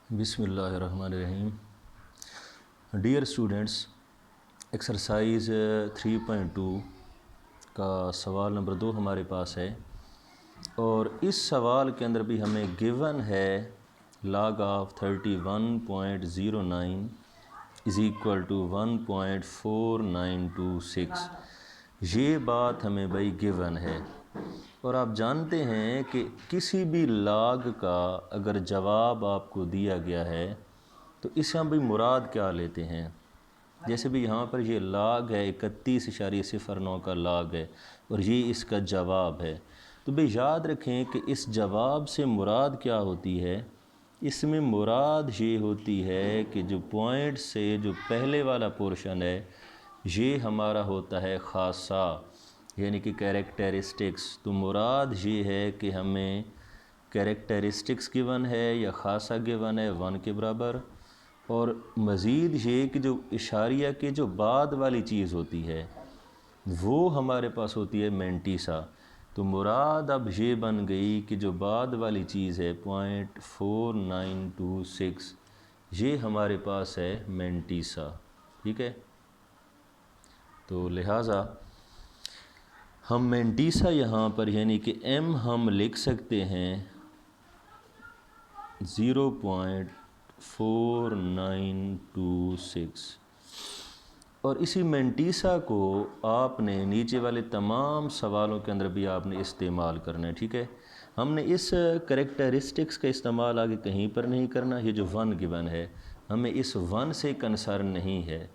बिस्मिल्लाहिर्रहमानिर्रहीम। Dear students, exercise 3.2 का सवाल नंबर 2 हमारे पास है और इस सवाल के अंदर भी हमें गिवन है log of 31.09 is equal to 1.4926। ये बात हमें भाई गिवन है और आप जानते हैं कि किसी भी लॉग का अगर जवाब आपको दिया गया है तो इससे हम भाई मुराद क्या लेते हैं। जैसे भी यहाँ पर ये लॉग है 31.09 का लॉग है और ये इसका जवाब है, तो भाई याद रखें कि इस जवाब से मुराद क्या होती है। इसमें मुराद ये होती है कि जो पॉइंट से जो पहले वाला पोर्शन है ये हमारा होता है ख़ासा, यानी कि कैरेक्टरिस्टिक्स। तो मुराद ये है कि हमें कैरेक्टरिस्टिक्स गिवन है या ख़ासा गिवन है 1 के बराबर, और मज़ीद ये कि जो इशारिया के जो बाद वाली चीज़ होती है वो हमारे पास होती है मेंटीसा। तो मुराद अब ये बन गई कि जो बाद वाली चीज़ है 0.4926 ये हमारे पास है मेंटीसा। ठीक है, तो लिहाजा हम मेंटीसा यहाँ पर यानी कि m हम लिख सकते हैं 0.4926 और इसी मेंटीसा को आपने नीचे वाले तमाम सवालों के अंदर भी आपने इस्तेमाल करना है। ठीक है, हमने इस करेक्टरिस्टिक्स का इस्तेमाल आगे कहीं पर नहीं करना। ये जो 1 गिवन है हमें इस 1 से कंसर्न नहीं है,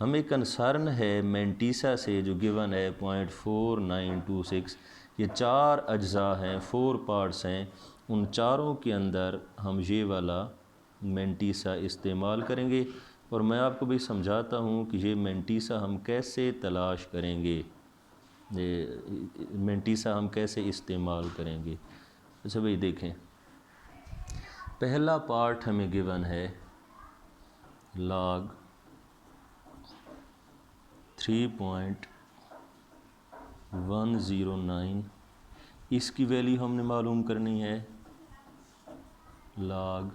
हमें कंसर्न है मेंटीसा से जो गिवन है 0.4926। ये 4 अज्जा हैं, 4 पार्ट्स हैं, उन चारों के अंदर हम ये वाला मेंटीसा इस्तेमाल करेंगे और मैं आपको भी समझाता हूँ कि ये मेंटीसा हम कैसे तलाश करेंगे, ये मेंटीसा हम कैसे इस्तेमाल करेंगे। अच्छा भाई देखें, पहला पार्ट हमें गिवन है log 3.109, इसकी वैल्यू हमने मालूम करनी है log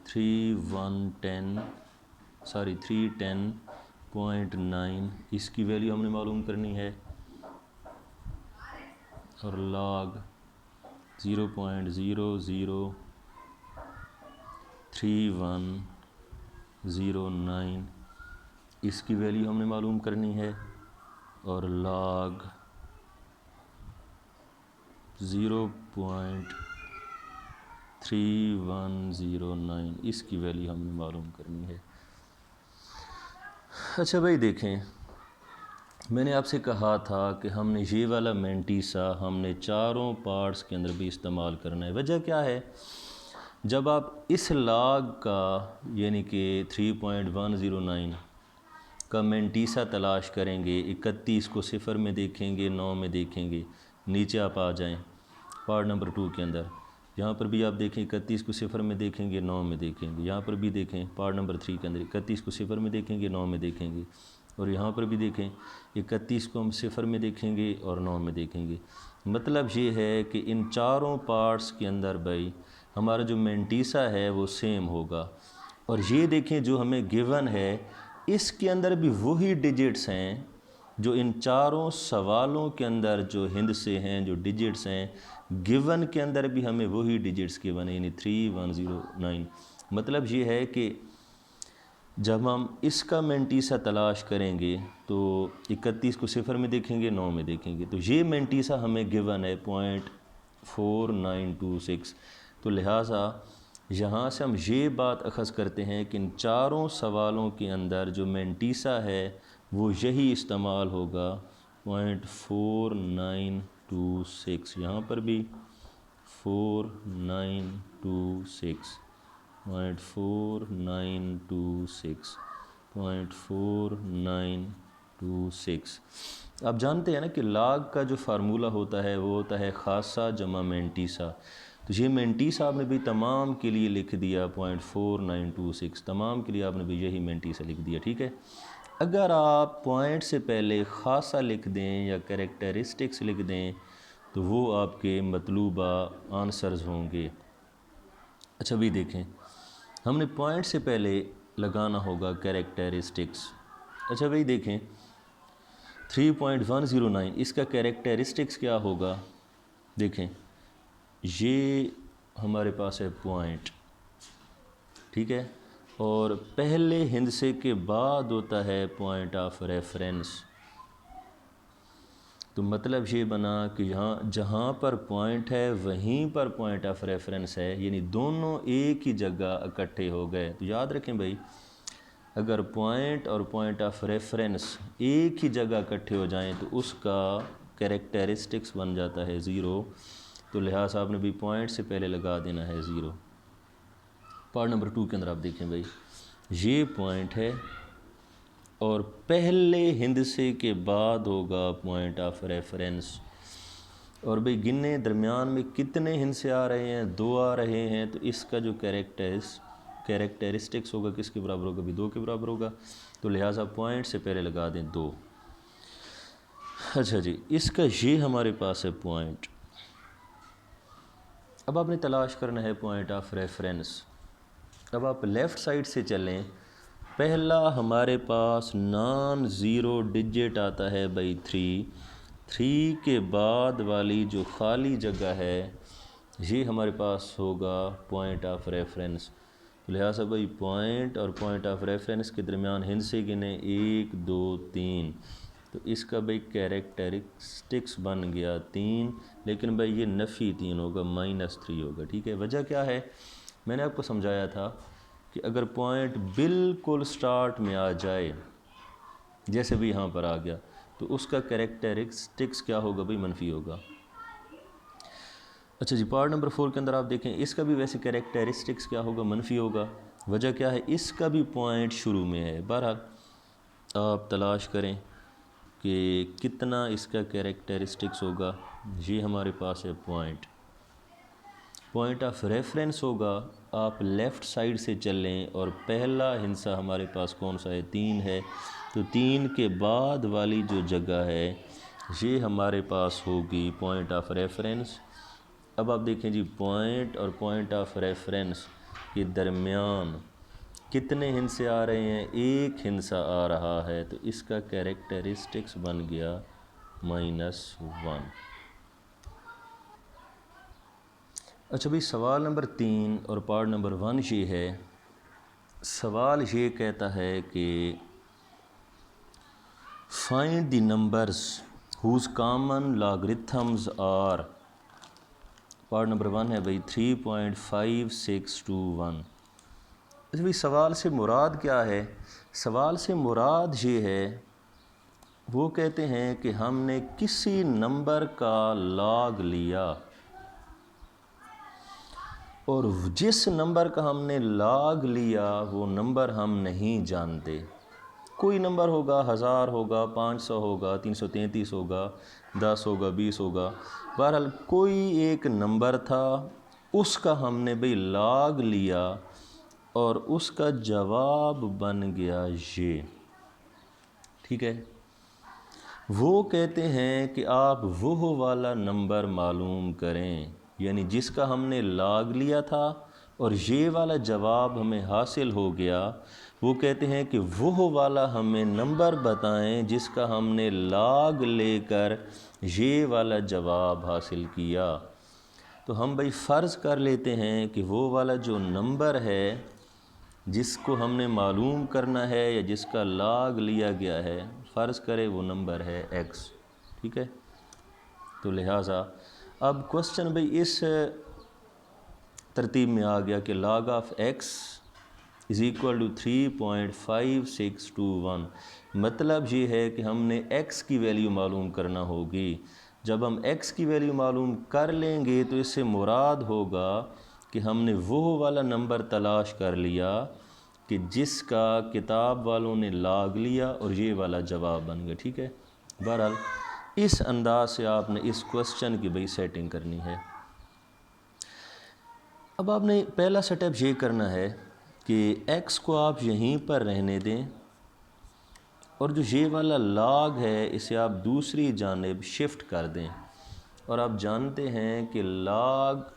310.9, इसकी वैल्यू हमने मालूम करनी है, और log 0.003109 इसकी वैल्यू हमने मालूम करनी है, और log 0.3109 इसकी वैल्यू हमने मालूम करनी है। अच्छा भाई देखें, मैंने आपसे कहा था कि हमने ये वाला मेंटीसा हमने चारों पार्ट्स के अंदर भी इस्तेमाल करना है। वजह क्या है, जब आप इस लॉग का यानी कि 3.109 का मेंटीसा तलाश करेंगे, 31 को 0 में देखेंगे, 9 में देखेंगे, नीचे आप आ जाएं पार्ट नंबर 2 के अंदर, यहाँ पर भी आप देखें 31 को 0 में देखेंगे, 9 में देखेंगे, यहाँ पर भी देखें पार्ट नंबर 3 के अंदर 31 को 0 में देखेंगे, 9 में देखेंगे, और यहाँ पर भी देखें 31 को हम 0 में देखेंगे और 9 में देखेंगे। मतलब ये है कि इन चारों पार्ट्स के अंदर भाई हमारा जो मेंटीसा है वो सेम होगा। और ये देखें जो हमें गिवन है इसके अंदर भी वही डिजिट्स हैं जो इन चारों सवालों के अंदर जो हिंद से हैं, जो डिजिट्स हैं गिवन के अंदर भी हमें वही डिजिट्स गिवन है, यानी 3109। मतलब ये है कि जब हम इसका मेंटीसा तलाश करेंगे तो 31 को 0 में देखेंगे, 9 में देखेंगे, तो ये मेंटीसा हमें गिवन है 0.4926। तो लिहाजा यहाँ से हम ये बात अखज़ करते हैं कि इन चारों सवालों के अंदर जो मेंटीसा है वो यही इस्तेमाल होगा 0.4926। यहाँ पर भी 4926, 0.4926। आप जानते हैं ना कि log का जो फार्मूला होता है वो होता है ख़ासा जमा मेंटीसा। तो ये मेंटीसा आपने भी तमाम के लिए लिख दिया 0.4926, तमाम के लिए आपने भी यही मेंटीसा लिख दिया। ठीक है, अगर आप पॉइंट से पहले ख़ासा लिख दें या कैरेक्टरिस्टिक्स लिख दें तो वो आपके मतलूबा आंसर्स होंगे। अच्छा भी देखें, हमने पॉइंट से पहले लगाना होगा कैरेक्टरिस्टिक्स। अच्छा भाई देखें 3.109 इसका कैरेक्टरिस्टिक्स क्या होगा। देखें ये हमारे पास है पॉइंट, ठीक है, और पहले हिंदसे के बाद होता है पॉइंट ऑफ रेफरेंस। तो मतलब ये बना कि यहाँ जहाँ पर पॉइंट है वहीं पर पॉइंट ऑफ रेफरेंस है, यानी दोनों एक ही जगह इकट्ठे हो गए। तो याद रखें भाई, अगर पॉइंट और पॉइंट ऑफ रेफरेंस एक ही जगह इकट्ठे हो जाएं तो उसका कैरेक्टरिस्टिक्स बन जाता है ज़ीरो। तो लिहाजा आपने भी पॉइंट से पहले लगा देना है ज़ीरो। पार्ट नंबर 2 के अंदर आप देखें भाई, ये पॉइंट है और पहले हिंदसे के बाद होगा पॉइंट ऑफ रेफरेंस। और भाई गिनने दरमियान में कितने हिंदसे आ रहे हैं, 2 आ रहे हैं, तो इसका जो कैरेक्टरिस्टिक्स होगा किसके बराबर होगा भी 2 के बराबर होगा। तो लिहाजा पॉइंट से पहले लगा दें 2। अच्छा जी, इसका ये हमारे पास है पॉइंट। अब आपने तलाश करना है पॉइंट ऑफ रेफरेंस। अब आप लेफ़्ट साइड से चलें, पहला हमारे पास नॉन ज़ीरो डिजिट आता है भाई 3 के बाद वाली जो खाली जगह है ये हमारे पास होगा पॉइंट ऑफ रेफरेंस। तो लिहाजा भाई पॉइंट और पॉइंट ऑफ रेफरेंस के दरमियान हिंदसे गिने 1 2 3। तो इसका भाई कैरेक्टरिस्टिक्स बन गया 3, लेकिन भाई ये नफ़ी 3 होगा, -3 होगा। ठीक है, वजह क्या है, मैंने आपको समझाया था कि अगर पॉइंट बिल्कुल स्टार्ट में आ जाए, जैसे भी यहाँ पर आ गया, तो उसका कैरेक्टरिस्टिक्स क्या होगा भाई, मनफी होगा। अच्छा जी, पार्ट नंबर 4 के अंदर आप देखें, इसका भी वैसे कैरेक्टरिस्टिक्स क्या होगा, मनफी होगा। वजह क्या है, इसका भी पॉइंट शुरू में है। बहरहाल आप तलाश करें कि कितना इसका कैरेक्टरिस्टिक्स होगा। ये हमारे पास है पॉइंट ऑफ रेफरेंस होगा। आप लेफ़्ट साइड से चलें और पहला हिंसा हमारे पास कौन सा है, 3 है। तो 3 के बाद वाली जो जगह है ये हमारे पास होगी पॉइंट ऑफ रेफरेंस। अब आप देखें जी, पॉइंट और पॉइंट ऑफ रेफरेंस के दरमियान कितने हिंसे आ रहे हैं, एक हिंसा आ रहा है। तो इसका कैरेक्टरिस्टिक्स बन गया -1। अच्छा भाई, सवाल नंबर 3 और पार्ट नंबर 1 ये है। सवाल ये कहता है कि find the numbers whose common logarithms are. Part number 1 है भाई 3.5621। अच्छा भाई, सवाल से मुराद क्या है, सवाल से मुराद ये है, वो कहते हैं कि हमने किसी नंबर का लॉग लिया और जिस नंबर का हमने लॉग लिया वो नंबर हम नहीं जानते। कोई नंबर होगा, 1000 होगा, 500 होगा, 333 होगा, 10 होगा, 20 होगा, बहरहाल कोई एक नंबर था, उसका हमने भाई लॉग लिया और उसका जवाब बन गया ये। ठीक है, वो कहते हैं कि आप वो वाला नंबर मालूम करें, यानी जिसका हमने लॉग लिया था और ये वाला जवाब हमें हासिल हो गया। वो कहते हैं कि वो वाला हमें नंबर बताएं जिसका हमने लॉग लेकर ये वाला जवाब हासिल किया। तो हम भाई फ़र्ज़ कर लेते हैं कि वो वाला जो नंबर है जिसको हमने मालूम करना है या जिसका लॉग लिया गया है, फ़र्ज़ करें वो नंबर है x। ठीक है, तो लिहाजा अब क्वेश्चन भाई इस तरतीब में आ गया कि log of x is equal to 3.5621। मतलब ये है कि हमने x की वैल्यू मालूम करना होगी। जब हम x की वैल्यू मालूम कर लेंगे तो इससे मुराद होगा कि हमने वो वाला नंबर तलाश कर लिया कि जिसका किताब वालों ने लॉग लिया और ये वाला जवाब बन गया। ठीक है, बहरहाल इस अंदाज से आपने इस क्वेश्चन की भाई सेटिंग करनी है। अब आपने पहला सेटअप ये करना है कि x को आप यहीं पर रहने दें और जो ये वाला लॉग है इसे आप दूसरी जानिब शिफ्ट कर दें। और आप जानते हैं कि लॉग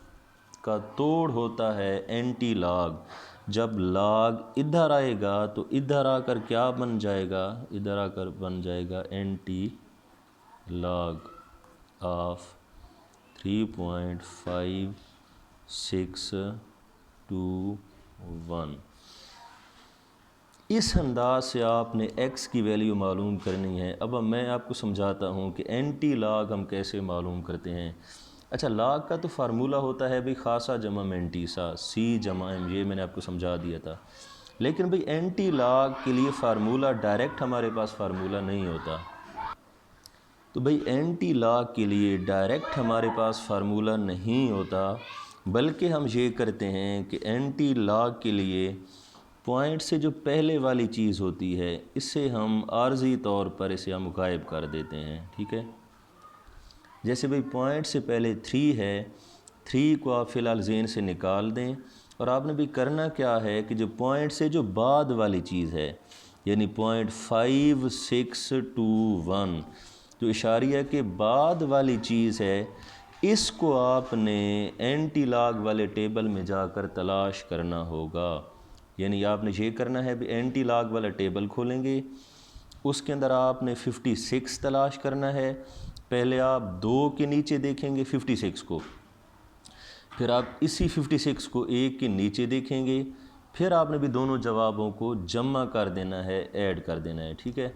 का तोड़ होता है एंटी लॉग। जब लॉग इधर आएगा तो इधर आकर क्या बन जाएगा, इधर आकर बन जाएगा एंटी लॉग ऑफ 3.5621। इस अंदाज से आपने x की वैल्यू मालूम करनी है। अब मैं आपको समझाता हूँ कि एंटी लॉग हम कैसे मालूम करते हैं। अच्छा, लॉग का तो फार्मूला होता है भाई खासा जमा मेंटीसा, C जमा M, ये मैंने आपको समझा दिया था। लेकिन भाई एंटी लॉग के लिए फार्मूला डायरेक्ट हमारे पास फार्मूला नहीं होता। तो भाई एंटी लॉग के लिए डायरेक्ट हमारे पास फार्मूला नहीं होता, बल्कि हम ये करते हैं कि एंटी लॉग के लिए पॉइंट से जो पहले वाली चीज़ होती है इससे हम आर्जी तौर पर इसे हम गायब कर देते हैं। ठीक है, जैसे भाई पॉइंट से पहले 3 है, 3 को आप फ़िलहाल ज़हन से निकाल दें। और आपने भी करना क्या है कि जो पॉइंट से जो बाद वाली चीज़ है, यानी पॉइंट 5621, जो इशारिया के बाद वाली चीज़ है, इसको आपने एंटी लॉग वाले टेबल में जाकर तलाश करना होगा। यानी आपने ये करना है भी एंटी लॉग वाला टेबल खोलेंगे, उसके अंदर आपने 56 तलाश करना है। पहले आप 2 के नीचे देखेंगे 56 को, फिर आप इसी 56 को 1 के नीचे देखेंगे, फिर आपने भी दोनों जवाबों को जमा कर देना है, ऐड कर देना है। ठीक है,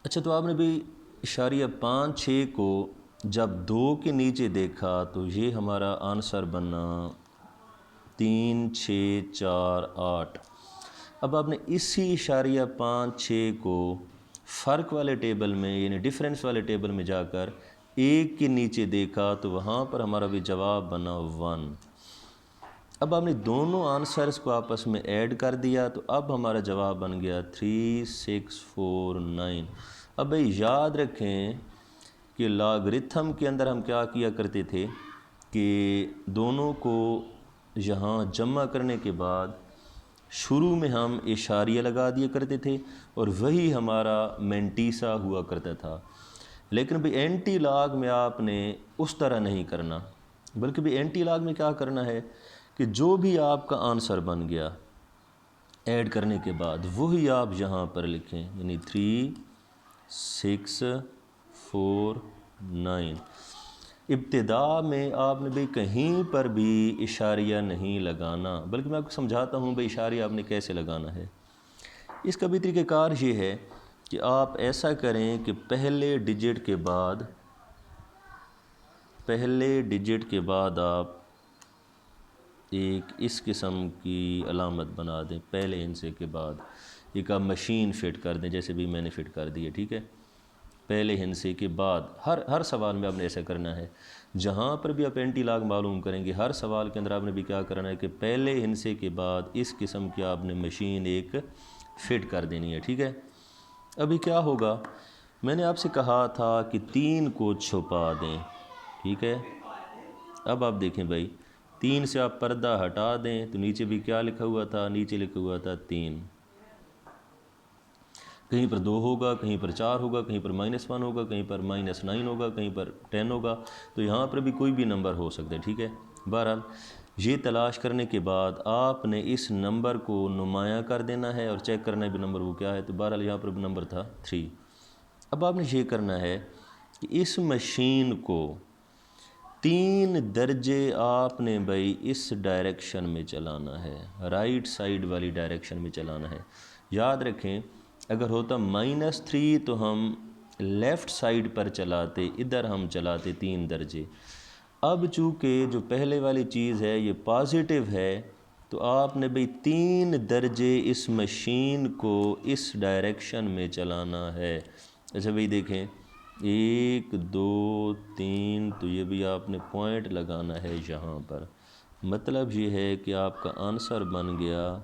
अच्छा, तो आपने भी इशारिया 5-6 को जब 2 के नीचे देखा तो ये हमारा आंसर बना 3, 6, 4, 8। अब आपने इसी इशारिया 5-6 को फ़र्क वाले टेबल में यानी डिफरेंस वाले टेबल में जाकर 1 के नीचे देखा तो वहाँ पर हमारा भी जवाब बना 1। अब आपने दोनों आंसर्स को आपस में ऐड कर दिया तो अब हमारा जवाब बन गया 3649। अब भाई याद रखें कि लॉगरिथम के अंदर हम क्या किया करते थे कि दोनों को यहाँ जमा करने के बाद शुरू में हम इशारिया लगा दिया करते थे और वही हमारा मेंटीसा हुआ करता था। लेकिन भाई एंटी लॉग में आपने उस तरह नहीं करना, बल्कि भाई एंटी लॉग में क्या करना है कि जो भी आपका आंसर बन गया ऐड करने के बाद वही आप यहाँ पर लिखें, यानी 3649। इब्तिदा में आपने भी कहीं पर भी इशारिया नहीं लगाना, बल्कि मैं आपको समझाता हूँ भाई इशारिया आपने कैसे लगाना है। इसका भी तरीक़ाकार ये है कि आप ऐसा करें कि पहले डिजिट के बाद आप एक इस किस्म की अलामत बना दें पहले हिंसे के बाद। एक आप मशीन फ़िट कर दें, जैसे भी मैंने फ़िट कर दी है। ठीक है, पहले हिंसे के बाद हर सवाल में आपने ऐसा करना है। जहाँ पर भी आप एंटी लॉग मालूम करेंगे हर सवाल के अंदर आपने भी क्या करना है कि पहले हिंसे के बाद इस किस्म की आपने मशीन एक फ़िट कर देनी है। ठीक है, अभी क्या होगा, मैंने आपसे कहा था कि 3 को छुपा दें। ठीक है, अब आप देखें भाई 3 से आप पर्दा हटा दें तो नीचे भी क्या लिखा हुआ था, नीचे लिखा हुआ था 3। कहीं पर 2 होगा, कहीं पर 4 होगा, कहीं पर -1 होगा, कहीं पर -9 होगा, कहीं पर 10 होगा, तो यहाँ पर भी कोई भी नंबर हो सकता है। ठीक है, बहरहाल ये तलाश करने के बाद आपने इस नंबर को नुमाया कर देना है और चेक करना है भी नंबर वो क्या है। तो बहरहाल यहाँ पर नंबर था 3। अब आपने ये करना है कि इस मशीन को 3 दर्जे आपने भाई इस डायरेक्शन में चलाना है, राइट साइड वाली डायरेक्शन में चलाना है। याद रखें अगर होता -3 तो हम लेफ़्ट साइड पर चलाते, इधर हम चलाते 3 दर्जे। अब चूँकि जो पहले वाली चीज़ है ये पॉजिटिव है तो आपने भाई 3 दर्जे इस मशीन को इस डायरेक्शन में चलाना है। अच्छा भाई देखें 1, 2, 3, तो ये भी आपने पॉइंट लगाना है यहाँ पर। मतलब ये है कि आपका आंसर बन गया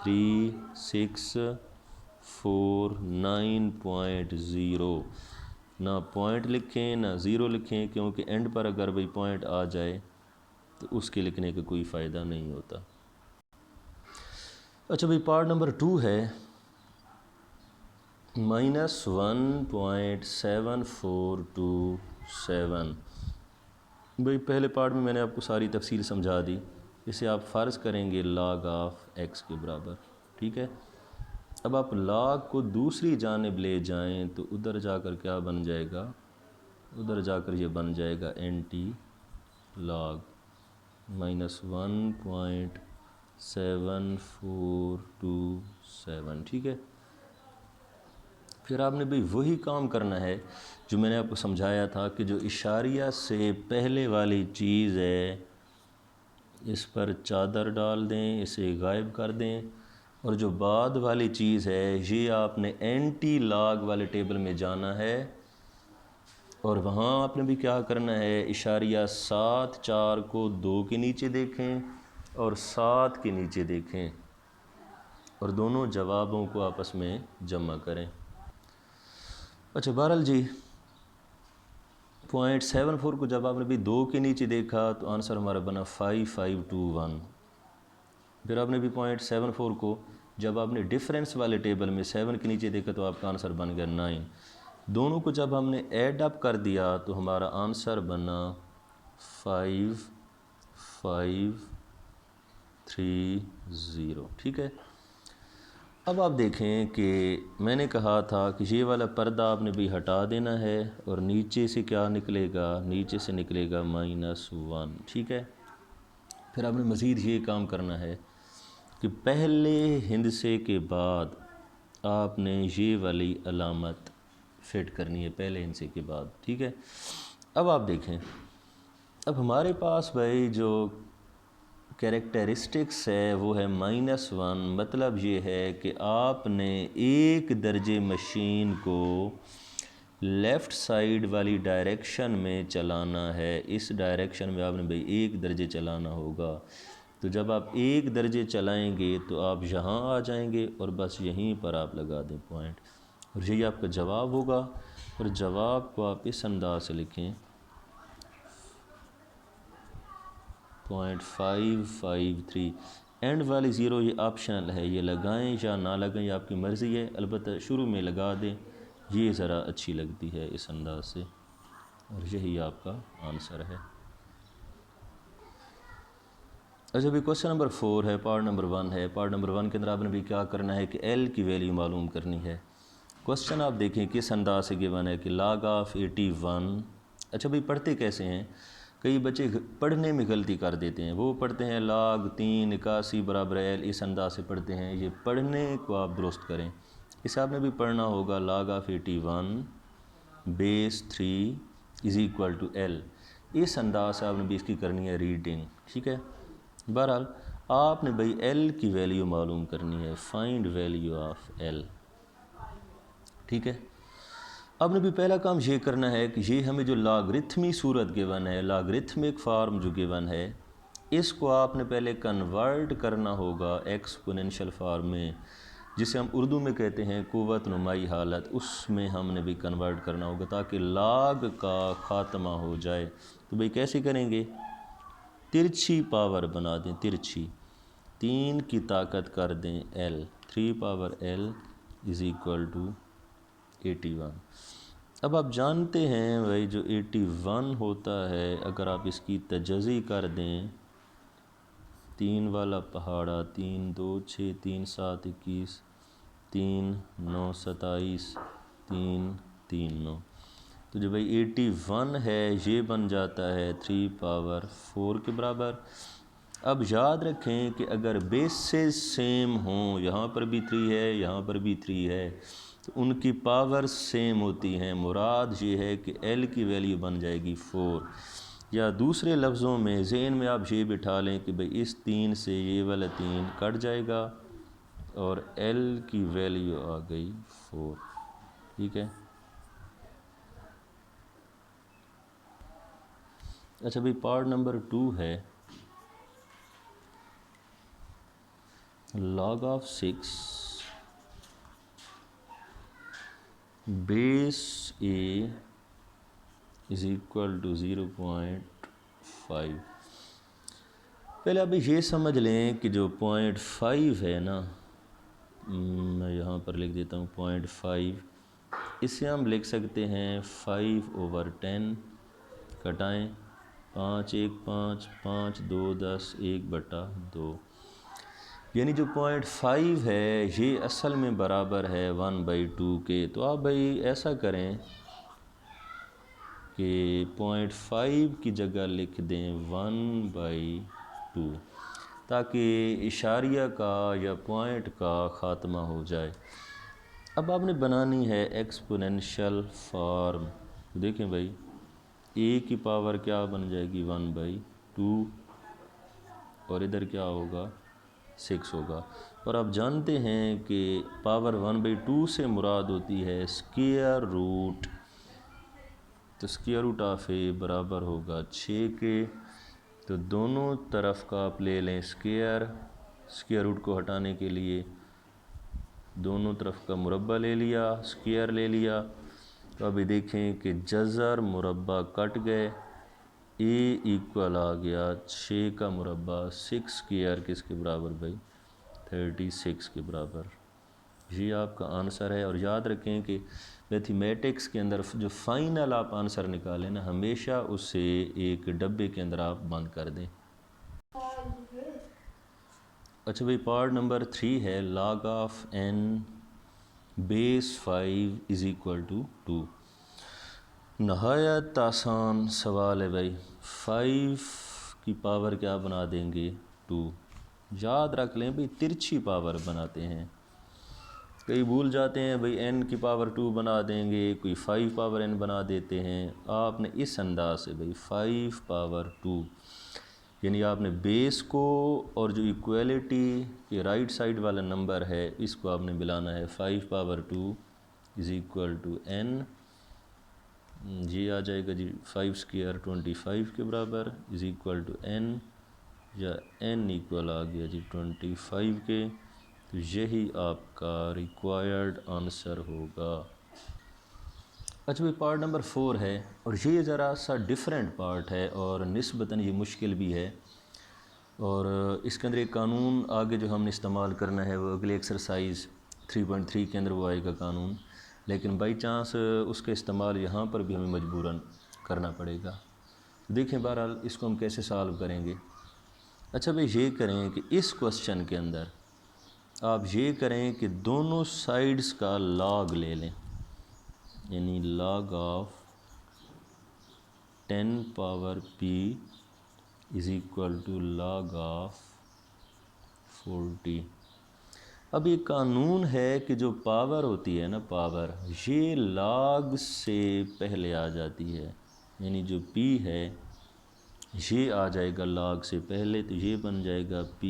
3649.0। ना पॉइंट लिखें ना ज़ीरो लिखें, क्योंकि एंड पर अगर भाई पॉइंट आ जाए तो उसके लिखने का कोई फ़ायदा नहीं होता। अच्छा भाई पार्ट नंबर 2 है -1.7427। भाई पहले पार्ट में मैंने आपको सारी तफसील समझा दी। इसे आप फ़र्ज़ करेंगे log ऑफ x के बराबर, ठीक है। अब आप log को दूसरी जानिब ले जाएं तो उधर जाकर क्या बन जाएगा, उधर जाकर ये बन जाएगा NT log -1.7427, ठीक है। फिर आपने भाई वही काम करना है जो मैंने आपको समझाया था कि जो इशारिया से पहले वाली चीज़ है इस पर चादर डाल दें, इसे गायब कर दें, और जो बाद वाली चीज़ है ये आपने एंटी लॉग वाले टेबल में जाना है और वहाँ आपने भी क्या करना है, इशारिया 7 4 को 2 के नीचे देखें और 7 के नीचे देखें और दोनों जवाबों को आपस में जमा करें। अच्छा बहरहाल जी 0.74 को जब आपने भी 2 के नीचे देखा तो आंसर हमारा बना 5521। फिर आपने भी 0.74 को जब आपने डिफरेंस वाले टेबल में 7 के नीचे देखा तो आपका आंसर बन गया 9। दोनों को जब हमने ऐड अप कर दिया तो हमारा आंसर बना 5530, ठीक है। अब आप देखें कि मैंने कहा था कि ये वाला पर्दा आपने भी हटा देना है और नीचे से क्या निकलेगा, नीचे से निकलेगा -1, ठीक है। फिर आपने मज़ीद ये काम करना है कि पहले हिंदसे के बाद आपने ये वाली अलामत फिट करनी है, पहले हिंदसे के बाद, ठीक है। अब आप देखें, अब हमारे पास भाई जो कैरेक्टरिस्टिक्स है वो है -1। मतलब ये है कि आपने एक दर्जे मशीन को लेफ़्ट साइड वाली डायरेक्शन में चलाना है। इस डायरेक्शन में आपने भाई 1 दर्जे चलाना होगा। तो जब आप 1 दर्जे चलाएंगे तो आप यहाँ आ जाएंगे और बस यहीं पर आप लगा दें पॉइंट, और यही आपका जवाब होगा। और जवाब को आप इस अंदाज से लिखें 0.553। एंड वाली ज़ीरो ये ऑप्शनल है, ये लगाएं या ना लगाएं ये आपकी मर्ज़ी है। अलबत्ता शुरू में लगा दें, ये ज़रा अच्छी लगती है इस अंदाज से, और यही आपका आंसर है। अच्छा भी क्वेश्चन नंबर 4 है, पार्ट नंबर 1 है। पार्ट नंबर 1 के अंदर आपने भी क्या करना है कि L की वैल्यू मालूम करनी है। क्वेश्चन आप देखें किस अंदाज से गिवन है कि log ऑफ 81। अच्छा भाई पढ़ते कैसे हैं, कई बच्चे पढ़ने में गलती कर देते हैं। वो पढ़ते हैं log 3 81 बराबर L, इस अंदाज से पढ़ते हैं। ये पढ़ने को आप दुरुस्त करें। इसे आपने भी पढ़ना होगा log of 81 base 3 is equal to L। इस अंदाज से आपने भी इसकी करनी है रीडिंग, ठीक है। बहरहाल आपने भाई L की वैल्यू मालूम करनी है, फाइंड वैल्यू ऑफ L, ठीक है। आपने भी पहला काम ये करना है कि ये हमें जो लॉगरिथमी सूरत गिवन है, लॉगरिथमिक फार्म जो गिवन है, इसको आपने पहले कन्वर्ट करना होगा एक्सपोनेंशियल फार्म में, जिसे हम उर्दू में कहते हैं कुव्वत नुमाई हालत। उसमें हमने भी कन्वर्ट करना होगा ताकि लॉग का ख़ात्मा हो जाए। तो भाई कैसे करेंगे, तिरछी पावर बना दें, तिरछी 3 की ताकत कर दें L, 3 power L is equal to 81। अब आप जानते हैं भाई जो 81 होता है, अगर आप इसकी तजज़ी कर दें, 3 वाला पहाड़ा, 3 2 6 3 7 21 3 9 27 3 3 9, तो जो भाई 81 है ये बन जाता है 3 पावर 4 के बराबर। अब याद रखें कि अगर बेसिस सेम हों, यहाँ पर भी 3 है, यहाँ पर भी 3 है, तो उनकी पावर सेम होती हैं। मुराद ये है कि L की वैल्यू बन जाएगी 4, या दूसरे लफ्ज़ों में ज़हन में आप ये बिठा लें कि भाई इस 3 से ये वाला 3 कट जाएगा और L की वैल्यू आ गई 4, ठीक है। अच्छा भाई पार्ट नंबर 2 है, log of 6 base A is equal to 0.5। पहले आप ये समझ लें कि जो 0.5 है ना, मैं यहाँ पर लिख देता हूँ 0.5, इसे हम लिख सकते हैं 5/10, घटाएँ 5 1 5 5 2 10 1/2, यानी जो 0.5 है ये असल में बराबर है 1/2 के। तो आप भाई ऐसा करें कि 0.5 की जगह लिख दें 1/2, ताकि इशारिया का या पॉइंट का ख़ात्मा हो जाए। अब आपने बनानी है एक्सपोनेंशियल फॉर्म। देखें भाई, ए की पावर क्या बन जाएगी 1/2, और इधर क्या होगा 6 होगा। और आप जानते हैं कि पावर 1/2 से मुराद होती है स्क्वायर रूट। तो स्क्वायर रूट ऑफ ए बराबर होगा 6 के। तो दोनों तरफ का आप ले लें स्क्वायर रूट को हटाने के लिए दोनों तरफ का मुरब्बा ले लिया, स्क्वायर ले लिया। तो अभी देखें कि जज़र मुरब्बा कट गए, ए इक्वल आ गया 6 का मुरब्बा, 6 स्क्वायर किसके बराबर भाई 36 के बराबर। ये आपका आंसर है। और याद रखें कि मैथमेटिक्स के अंदर जो फाइनल आप आंसर निकालें ना, हमेशा उसे एक डब्बे के अंदर आप बंद कर दें। अच्छा भाई, पार्ट नंबर 3 है log ऑफ n बेस 5 = 2। नहायत आसान सवाल है भाई। 5 की पावर क्या बना देंगे 2। याद रख लें भाई, तिरछी पावर बनाते हैं। कई भूल जाते हैं भाई, n की पावर 2 बना देंगे, कोई 5 पावर n बना देते हैं। आपने इस अंदाज से भाई 5 पावर 2, यानी आपने बेस को और जो इक्वलिटी के राइट साइड वाला नंबर है इसको आपने मिलाना है। 5 पावर 2 = n, ये आ जाएगा जी 5 स्क्वायर 25 के बराबर = n, या n इक्वल आ गया जी 25 के। तो यही आपका रिक्वायर्ड आंसर होगा। अच्छा भाई, पार्ट नंबर 4 है, और ये ज़रा सा डिफरेंट पार्ट है और निस्बतन ये मुश्किल भी है। और इसके अंदर एक कानून आगे जो हमने इस्तेमाल करना है वो अगले एक्सरसाइज 3.3 के अंदर वो आएगा कानून, लेकिन बाई चांस उसका इस्तेमाल यहाँ पर भी हमें मजबूरन करना पड़ेगा। तो देखें बहरहाल इसको हम कैसे सॉल्व करेंगे। अच्छा भाई, ये करें कि इस क्वेश्चन के अंदर आप ये करें कि दोनों साइड्स का लॉग ले लें, यानी log of 10 power p = log of 40। अब ये कानून है कि जो पावर होती है ना, पावर ये log से पहले आ जाती है, यानी जो p है ये आ जाएगा log से पहले। तो ये बन जाएगा p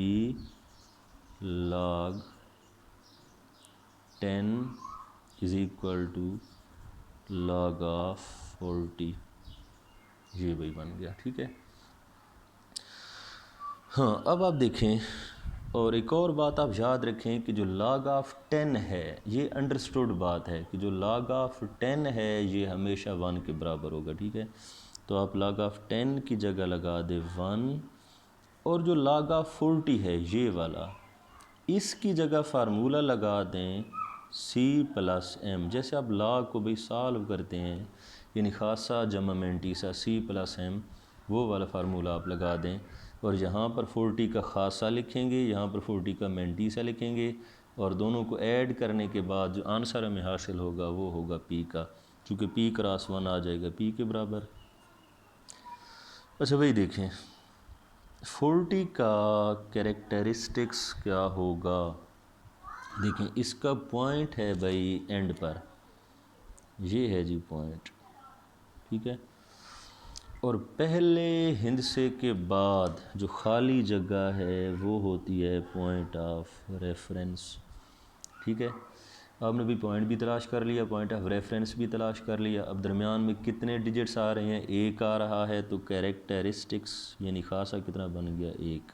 log 10 = log ऑफ 40। ये भाई बन गया, ठीक है। हाँ, अब आप देखें, और एक और बात आप याद रखें कि जो log ऑफ 10 है ये अंडरस्टूड बात है कि जो log ऑफ 10 है ये हमेशा 1 के बराबर होगा, ठीक है। तो आप log ऑफ 10 की जगह लगा दें 1, और जो log ऑफ 40 है ये वाला, इसकी जगह फार्मूला लगा दें c+m। जैसे आप log को भी सॉल्व करते हैं, यानी खासा जमा मेंटीसा c+m, वो वाला फार्मूला आप लगा दें। और यहाँ पर 40 का खासा लिखेंगे, यहाँ पर 40 का मेंटीसा लिखेंगे, और दोनों को ऐड करने के बाद जो आंसर हमें हासिल होगा वो होगा p का, क्योंकि p क्रॉस 1 आ जाएगा p के बराबर। अच्छा भाई देखें, 40 का कैरेक्टरिस्टिक्स क्या होगा। देखें, इसका पॉइंट है भाई एंड पर, ये है जी पॉइंट, ठीक है। और पहले हिंदसे के बाद जो खाली जगह है वो होती है पॉइंट ऑफ रेफरेंस, ठीक है। आपने भी पॉइंट भी तलाश कर लिया, पॉइंट ऑफ रेफरेंस भी तलाश कर लिया। अब दरमियान में कितने डिजिट्स आ रहे हैं, एक आ रहा है, तो कैरेक्टरिस्टिक्स यानी खासा कितना बन गया 1।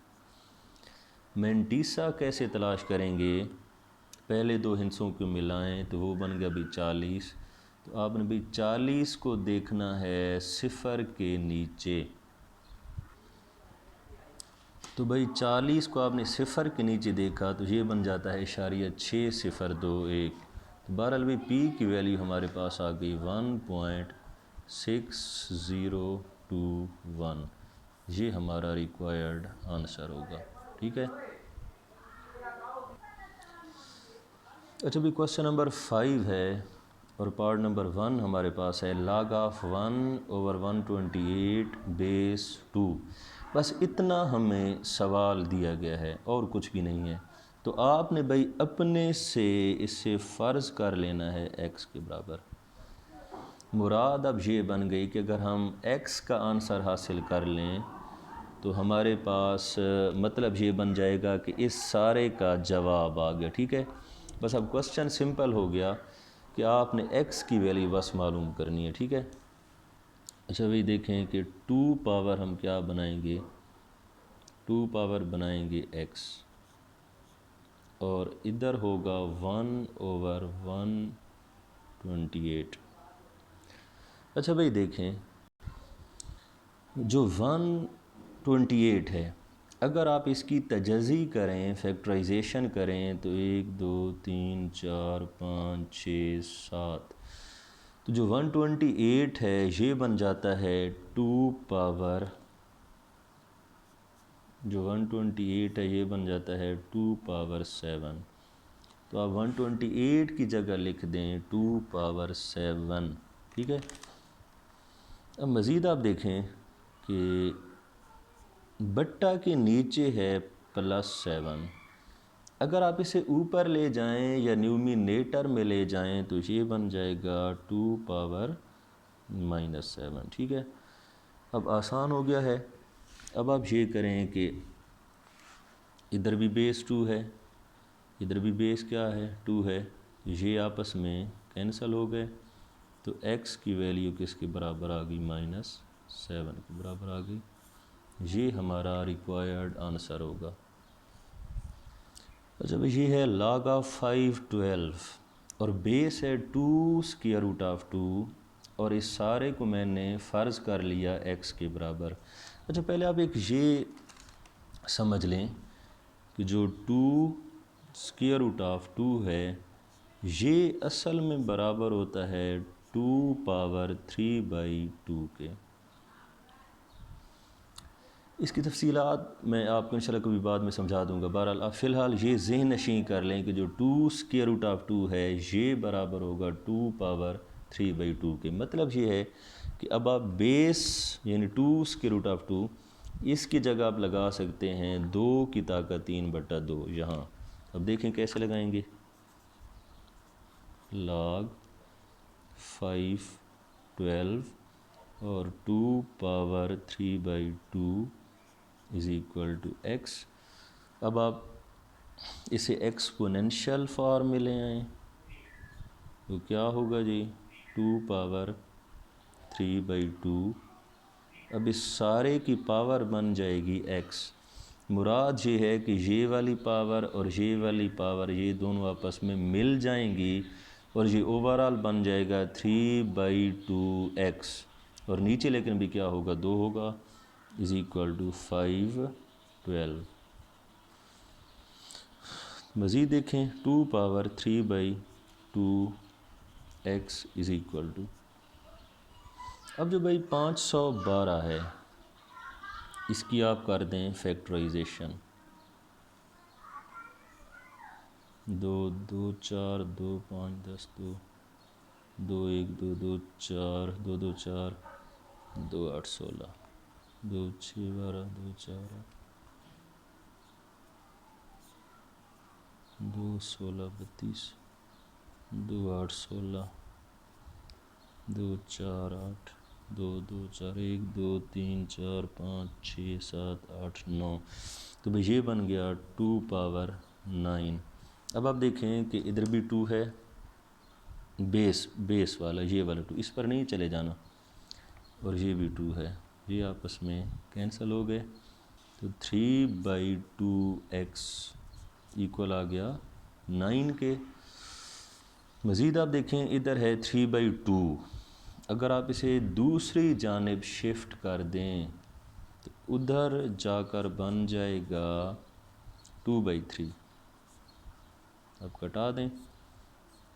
मेंटीसा कैसे तलाश करेंगे, पहले दो हिंसों को मिलाएं तो वो बन गया भाई 40। तो आपने भाई 40 को देखना है 0 के नीचे। तो भाई 40 को आपने 0 के नीचे देखा तो ये बन जाता है *6021। तो बहरहाल भाई p की वैल्यू हमारे पास आ गई 1.602 2 1, ये हमारा रिक्वायर्ड आंसर होगा। ठीक है। अच्छा भी क्वेश्चन नंबर 5 है और पार्ट नंबर 1 हमारे पास है log ऑफ 1/128 बेस 2। बस इतना हमें सवाल दिया गया है और कुछ भी नहीं है। तो आपने भाई अपने से इससे फ़र्ज़ कर लेना है x के बराबर। मुराद अब ये बन गई कि अगर हम x का आंसर हासिल कर लें तो हमारे पास मतलब ये बन जाएगा कि इस सारे का जवाब आ गया। ठीक है। बस अब क्वेश्चन सिंपल हो गया कि आपने x की वैल्यू बस मालूम करनी है। ठीक है। अच्छा भाई देखें कि 2 पावर हम क्या बनाएंगे, 2 पावर बनाएंगे x और इधर होगा 1/128। अच्छा भाई देखें जो 128 है अगर आप इसकी तजज़ी करें, फैक्टराइजेशन करें तो 1 2 3 4 5 6 7, तो जो 128 है ये बन जाता है 2 पावर, जो 128 है ये बन जाता है 2 पावर 7। तो आप 128 की जगह लिख दें 2 पावर 7। ठीक है। अब मज़ीद आप देखें कि बट्टा के नीचे है +7। अगर आप इसे ऊपर ले जाएं या न्यूमिनेटर में ले जाएं तो ये बन जाएगा 2 पावर -7। ठीक है। अब आसान हो गया है। अब आप ये करें कि इधर भी बेस 2 है, इधर भी बेस क्या है 2 है, ये आपस में कैंसिल हो गए तो x की वैल्यू किसके बराबर आ गई, -7 के बराबर आ गई। ये हमारा रिक्वायर्ड आंसर होगा। अच्छा भाई ये है log ऑफ 512 और बेस है 2 स्क्वायर रूट ऑफ 2 और इस सारे को मैंने फ़र्ज़ कर लिया x के बराबर। अच्छा पहले आप एक ये समझ लें कि जो 2 स्क्वायर रूट ऑफ 2 है ये असल में बराबर होता है 2 पावर 3/2 के। इसकी तफसीलात मैं आपको इंशाल्लाह कभी बाद में समझा दूंगा। बहरहाल आप फ़िलहाल ये ज़हन नशीं कर लें कि जो 2 स्क्वायर रूट ऑफ 2 है ये बराबर होगा 2 पावर 3/2 के। मतलब ये है कि अब आप बेस यानी 2 स्क्वायर रूट ऑफ 2 इसकी जगह आप लगा सकते हैं 2 की ताकत 3/2 यहाँ। अब देखें कैसे लगाएंगे, log 512 और 2 power 3/2 is equal to x। अब आप इसे एक्सपोनेंशियल फॉर्म में ले आएँ तो क्या होगा जी, 2 पावर 3/2। अब इस सारे की पावर बन जाएगी x। मुराद ये है कि ये वाली पावर और ये वाली पावर ये दोनों आपस में मिल जाएंगी और ये ओवरऑल बन जाएगा 3/2x और नीचे लेकिन भी क्या होगा 2 होगा इज़ इक्वल टू 512। मज़ीद देखें 2 power 3/2 x is equal to, अब जो भाई 512 है इसकी आप कर दें फैक्टराइजेशन। 2 2 4 2 5 10 2 2 1 2 2 4 2 2 4 2 8 16 2 6 12 2 4 2 16 32 2 8 16 2 4 8 2 2 4 1 2 3 4 5 6 7 8 9। तो भाई ये बन गया 2 पावर 9। अब आप देखें कि इधर भी 2 है, बेस वाला ये वाला 2 इस पर नहीं चले जाना और ये भी 2 है, ये आपस में कैंसिल हो गए तो 3/2x इक्वल आ गया 9 के। मज़ीद आप देखें इधर है 3/2, अगर आप इसे दूसरी जानिब शिफ्ट कर दें तो उधर जाकर बन जाएगा 2/3। अब कटा दें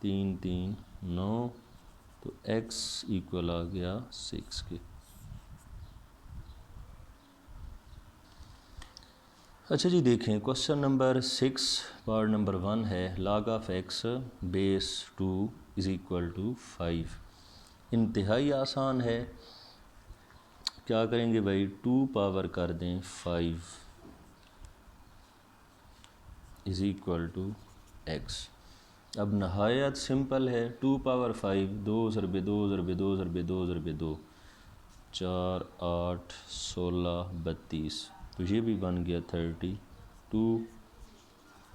3 3 9 तो x इक्वल आ गया 6 के। अच्छा जी, देखें क्वेश्चन नंबर 6 पार्ट नंबर 1 है log of x base 2 is equal to 5। इंतहाई आसान है। क्या करेंगे भाई, 2 पावर कर दें 5 इज़ इक्वल टू x। अब नहायत सिंपल है, 2 पावर 5 2 ज़रबे 2 ज़रबे 2 ज़रबे 2 ज़रबे 2 4 8 16 32, तो ये भी बन गया 32,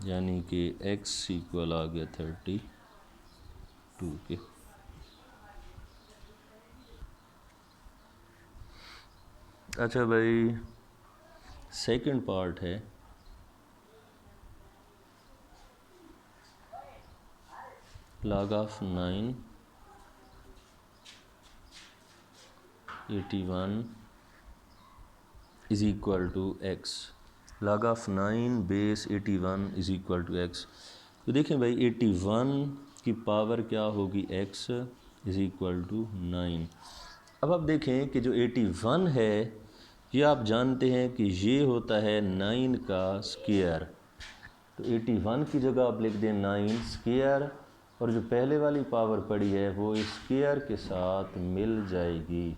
यानी कि x इक्वल आ गया 32 के। अच्छा भाई, सेकंड पार्ट है log of 9 81 is equal to x। log of 9 base 81 is equal to x। तो देखें भाई, 81 की पावर क्या होगी, x इज़ इक्वल टू 9। अब आप देखें कि जो 81 है ये आप जानते हैं कि ये होता है 9 का स्क्वायर। तो 81 की जगह आप लिख दें 9 स्क्वायर, और जो पहले वाली पावर पड़ी है वो इस स्क्वायर के साथ मिल जाएगी,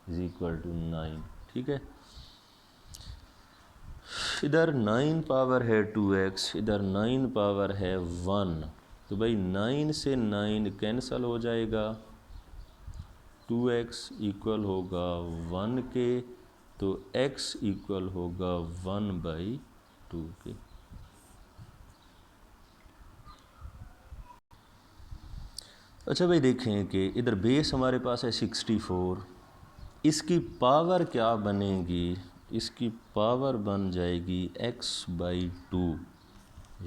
इज़ इक्वल टू 9। ठीक है, इधर 9 पावर है 2x, इधर 9 पावर है 1, तो भाई 9 से 9 कैंसिल हो जाएगा, 2x इक्वल होगा 1 के, तो x इक्वल होगा 1/2 के। अच्छा भाई, देखें कि इधर बेस हमारे पास है 64, इसकी पावर क्या बनेगी, इसकी पावर बन जाएगी x/2,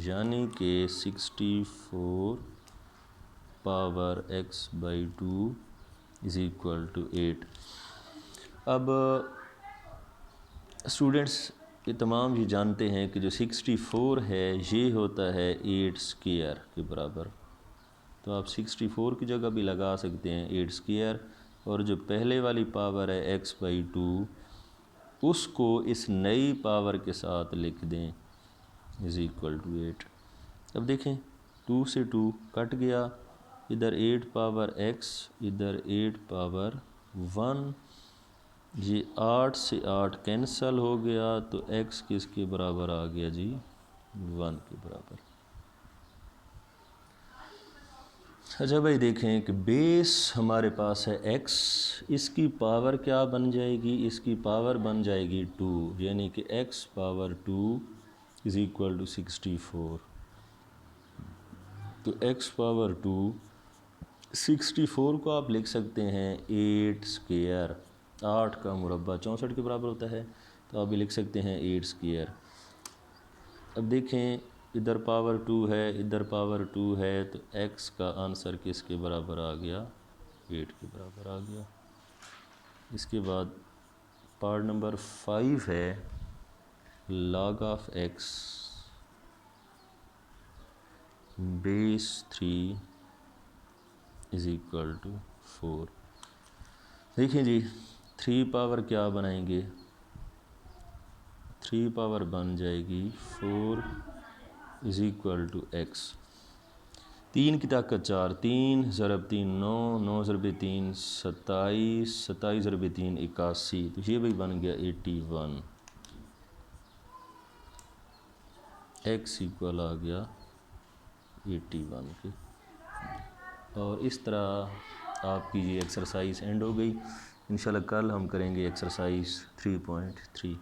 यानी कि 64 power x/2 is equal to 8। अब स्टूडेंट्स ये तमाम ये जानते हैं कि जो 64 है ये होता है 8 स्क्वायर के बराबर, तो आप 64 की जगह भी लगा सकते हैं 8 स्क्वायर, और जो पहले वाली पावर है x/2 उसको इस नई पावर के साथ लिख दें, इज़ इक्वल टू 8। अब देखें 2 से 2 कट गया, इधर 8 पावर x, इधर 8 पावर 1, ये 8 से 8 कैंसिल हो गया, तो x किसके बराबर आ गया जी, 1 के बराबर। अच्छा भाई, देखें कि बेस हमारे पास है x, इसकी पावर क्या बन जाएगी, इसकी पावर बन जाएगी 2, यानी कि x power 2 is equal to 64। तो x पावर 2, 64 को आप लिख सकते हैं 8 स्क्वायर, 8 का मुरब्बा 64 के बराबर होता है, तो आप भी लिख सकते हैं 8 स्क्वायर। अब देखें इधर पावर 2 है, इधर पावर 2 है, तो x का आंसर किसके बराबर आ गया, 8 के बराबर आ गया। इसके बाद पार्ट नंबर 5 है log of x base 3 is equal to 4। देखिए जी, 3 पावर क्या बनाएंगे, 3 पावर बन जाएगी 4 इज़ इक्वल टू x। 3 की ताकत 4, 3 ज़रब 3 9, 9 ज़रबे 3 27, 27 ज़रबे 3 81, तो ये भी बन गया 81। x इक्वल आ गया 81 के। और इस तरह आपकी ये एक्सरसाइज एंड हो गई। इंशाल्लाह कल हम करेंगे एक्सरसाइज 3.3।